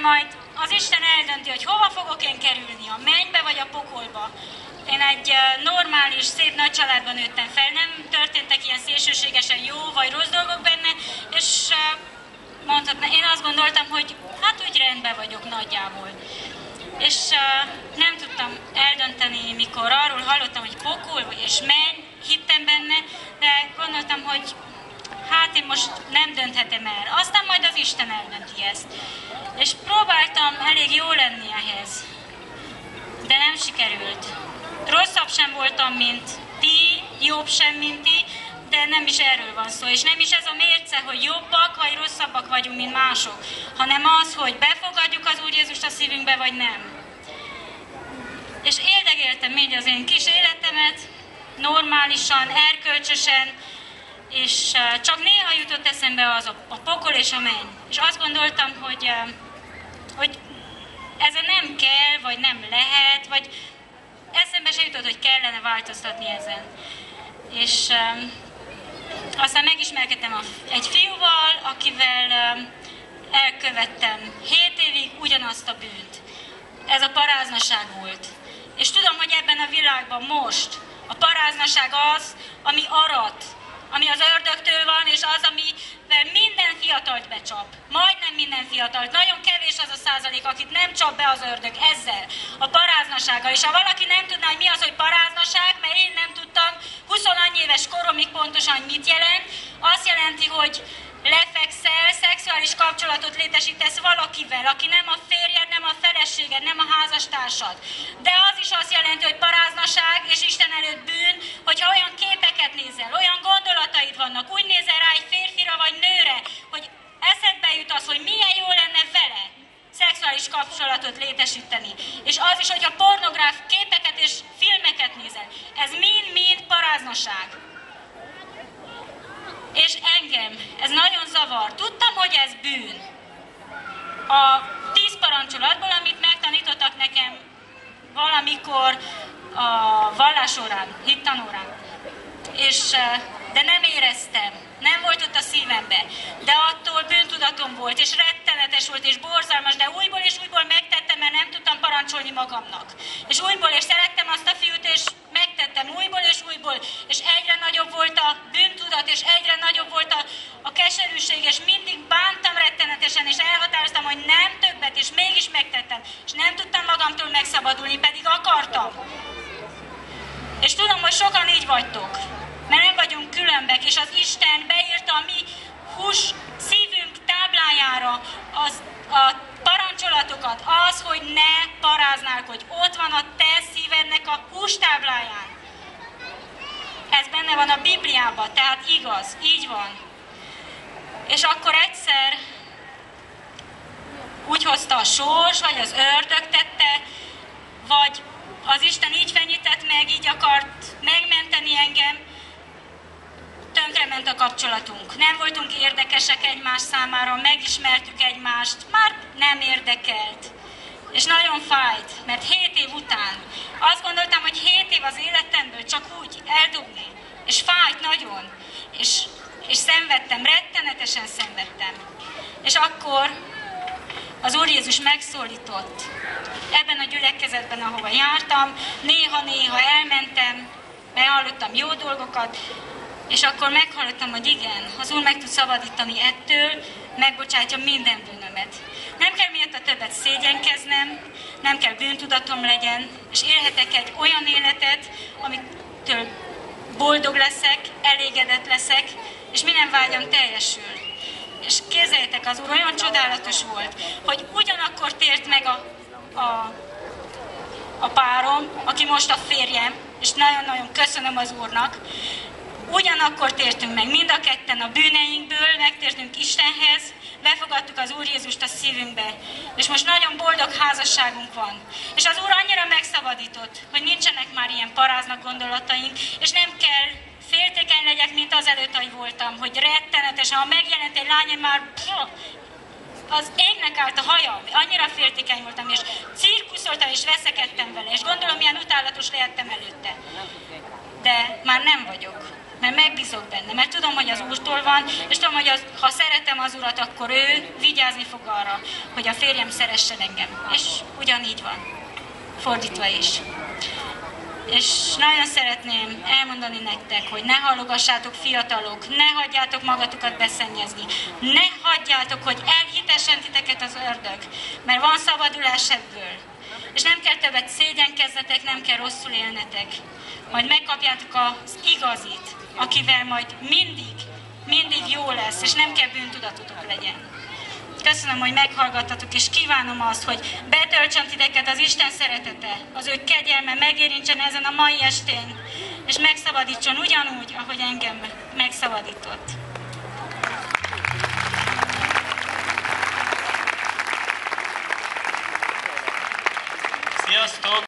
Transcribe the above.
majd az Isten eldönti, hogy hova fogok én kerülni, a mennybe vagy a pokolba. Én egy normális, szép nagy családban nőttem fel, nem történtek ilyen szélsőségesen jó vagy rossz dolgok benne, és mondhatnám, én azt gondoltam, hogy hát úgy rendben vagyok nagyjából. És nem tudtam eldönteni, mikor arról hallottam, hogy pokol és menny, hittem benne, de gondoltam, hogy hát én most nem dönthetem el. Aztán majd az Isten eldönti ezt. És próbáltam elég jó lenni ehhez, de nem sikerült. Rosszabb sem voltam, mint ti, jobb sem, mint ti, de nem is erről van szó. És nem is ez a mérce, hogy jobbak vagy rosszabbak vagyunk, mint mások, hanem az, hogy befogadjuk az Úr Jézust a szívünkbe, vagy nem. És éldegéltem így az én kis életemet, normálisan, erkölcsösen, és csak néha jutott eszembe az a pokol és a menny. És azt gondoltam, hogy ezen nem kell, vagy nem lehet, vagy eszembe se jutott, hogy kellene változtatni ezen. És aztán megismerkedtem egy fiúval, akivel elkövettem 7 évig ugyanazt a bűnt. Ez a paráznaság volt. És tudom, hogy ebben a világban most a paráznaság az, ami arat, ami az ördögtől van, és az, amivel minden fiatalt becsap. Majdnem minden fiatalt. Nagyon kevés az a százalék, akit nem csap be az ördög ezzel, a paráznasággal. És ha valaki nem tudná, hogy mi az, hogy paráznaság, mert én nem tudtam 20 annyi éves koromig pontosan, hogy mit jelent, azt jelenti, hogy lefekszel, szexuális kapcsolatot létesítesz valakivel, aki nem a férjed, nem a feleséged, nem a házastársad. De az is azt jelenti, hogy paráznaság és Isten előtt bűn, hogyha olyan képeket nézel, olyan gondolataid vannak, úgy nézel rá egy férfira vagy nőre, hogy eszedbe jut az, hogy milyen jó lenne vele szexuális kapcsolatot létesíteni. És az is, hogyha pornográf képeket és filmeket nézel. Ez mind-mind paráznaság. És engem ez nagyon zavar. Tudtam, hogy ez bűn. A 10 parancsolatból, amit megtanítottak nekem valamikor a vallásórán, hittanórán. De nem éreztem. Nem volt ott a szívemben. De attól bűntudatom volt, és rettenetes volt, és borzalmas, de újból és újból megtettem, mert nem tudtam parancsolni magamnak. És újból, és szerettem azt a fiút, és megtettem újból, és egyre nagyobb volt a bűntudat, és egyre nagyobb volt a keserűség, és mindig bántam rettenetesen, és elhatároztam, hogy nem többet, és mégis megtettem. És nem tudtam magamtól megszabadulni, pedig akartam. És tudom, hogy sokan így vagytok. Mert nem vagyunk különbek, és az Isten beírta a mi szívünk táblájára a parancsolatokat, az, hogy ne paráználkodj. Ott van a te szívednek a hústábláján. Ez benne van a Bibliában, tehát igaz, így van. És akkor egyszer úgy hozta a sors, vagy az ördög tette, vagy az Isten így fenyített meg, így akart megmenteni engem, tönkrement a kapcsolatunk. Nem voltunk érdekesek egymás számára, megismertük egymást, már nem érdekelt. És nagyon fájt, mert 7 év után azt gondoltam, hogy 7 év az életemből csak úgy eldobni. És fájt nagyon. És szenvedtem, rettenetesen szenvedtem. És akkor az Úr Jézus megszólított. Ebben a gyülekezetben, ahova jártam, néha-néha elmentem, mert hallottam jó dolgokat, és akkor meghallottam, hogy igen, az Úr meg tud szabadítani ettől, megbocsátja minden bűnömet. Nem kell miatta többet szégyenkeznem, nem kell bűntudatom legyen, és élhetek egy olyan életet, amitől boldog leszek, elégedett leszek, és minden vágyam teljesül. És képzeljétek, az Úr olyan csodálatos volt, hogy ugyanakkor tért meg a párom, aki most a férjem, és nagyon-nagyon köszönöm az Úrnak, ugyanakkor tértünk meg mind a ketten a bűneinkből, megtértünk Istenhez, befogadtuk az Úr Jézust a szívünkbe, és most nagyon boldog házasságunk van. És az Úr annyira megszabadított, hogy nincsenek már ilyen paráznak gondolataink, és nem kell féltékeny legyek, mint azelőtt, ahogy voltam, hogy rettenetesen, ha megjelent egy lány, már az égnek állt a hajam, annyira féltékeny voltam, és cirkuszoltam, és veszekedtem vele, és gondolom, milyen utálatos lehettem előtte. De már nem vagyok. mert megbízok benne, mert tudom, hogy az Úrtól van, és tudom, hogy ha szeretem az Urat, akkor ő vigyázni fog arra, hogy a férjem szeressen engem. És ugyanígy van. Fordítva is. És nagyon szeretném elmondani nektek, hogy ne hallogassátok, fiatalok, ne hagyjátok magatokat beszennyezni, ne hagyjátok, hogy elhitessen titeket az ördög, mert van szabadulás ebből. És nem kell többet szégyenkezzetek, nem kell rosszul élnetek. Majd megkapjátok az igazit, akivel majd mindig jó lesz, és nem kell bűntudatotok legyen. Köszönöm, hogy meghallgattatok, és kívánom azt, hogy betöltsön titeket az Isten szeretete, az ő kegyelme megérintsen ezen a mai estén, és megszabadítson ugyanúgy, ahogy engem megszabadított. Sziasztok!